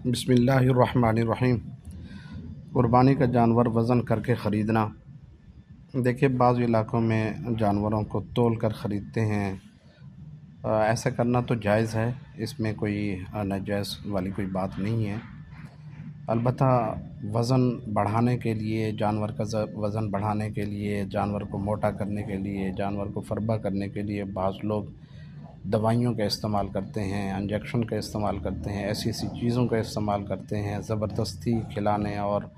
बिस्मिल्लाहिर्रहमानिर्रहीम। कुर्बानी का जानवर वज़न करके ख़रीदना। देखिए, बाज़ इलाक़ों में जानवरों को तोल कर ख़रीदते हैं। ऐसा करना तो जायज़ है, इसमें कोई नाजायज़ वाली कोई बात नहीं है। अलबत्ता वज़न बढ़ाने के लिए, जानवर का वज़न बढ़ाने के लिए, जानवर को मोटा करने के लिए, जानवर को फ़रबा करने के लिए बाज़ लोग दवाइयों का इस्तेमाल करते हैं, इंजेक्शन का इस्तेमाल करते हैं, ऐसी ऐसी चीज़ों का इस्तेमाल करते हैं, ज़बरदस्ती खिलाने और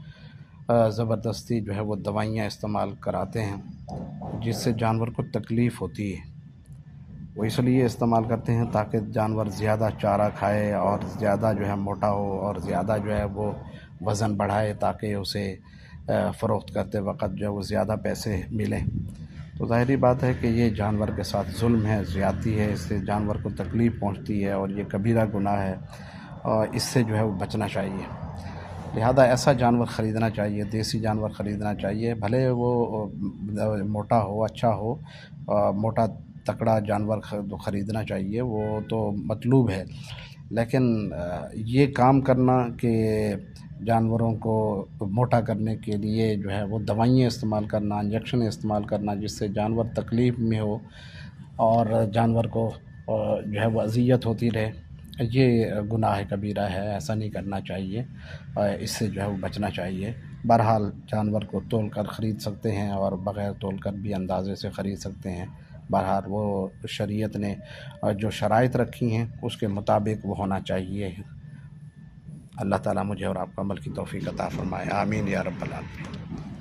ज़बरदस्ती जो है वो दवाइयाँ इस्तेमाल कराते हैं, जिससे जानवर को तकलीफ़ होती है। वो इसलिए इस्तेमाल करते हैं ताकि जानवर ज़्यादा चारा खाए और ज़्यादा जो है मोटा हो और ज़्यादा जो है वो वज़न बढ़ाए, ताकि उसे फ़रोख्त करते वक़्त जो है वो ज़्यादा पैसे मिलें। तो ज़ाहिरी बात है कि ये जानवर के साथ ज़ुल्म है, ज़्यादती है, इससे जानवर को तकलीफ़ पहुंचती है और ये कबीरा गुनाह है और इससे जो है वो बचना चाहिए। लिहाजा ऐसा जानवर ख़रीदना चाहिए, देसी जानवर ख़रीदना चाहिए, भले वो मोटा हो, अच्छा हो, मोटा तकड़ा जानवर ख़रीदना चाहिए, वो तो मतलूब है। लेकिन ये काम करना कि जानवरों को मोटा करने के लिए जो है वो दवाइयाँ इस्तेमाल करना, इंजेक्शन इस्तेमाल करना, जिससे जानवर तकलीफ़ में हो और जानवर को जो है वो अज़ियत होती रहे, ये गुनाह कबीरा है, ऐसा नहीं करना चाहिए। इससे जो है वो बचना चाहिए। बहरहाल जानवर को तोल कर ख़रीद सकते हैं और बग़ैर तोल कर भी अंदाज़े से ख़रीद सकते हैं। बहरहाल वो शरीयत ने जो शराइत रखी हैं उसके मुताबिक वो होना चाहिए। अल्लाह ताला मुझे और आपको अमल की तौफ़ीक़ अता फ़रमाए। आमीन या रब्बल आलमीन।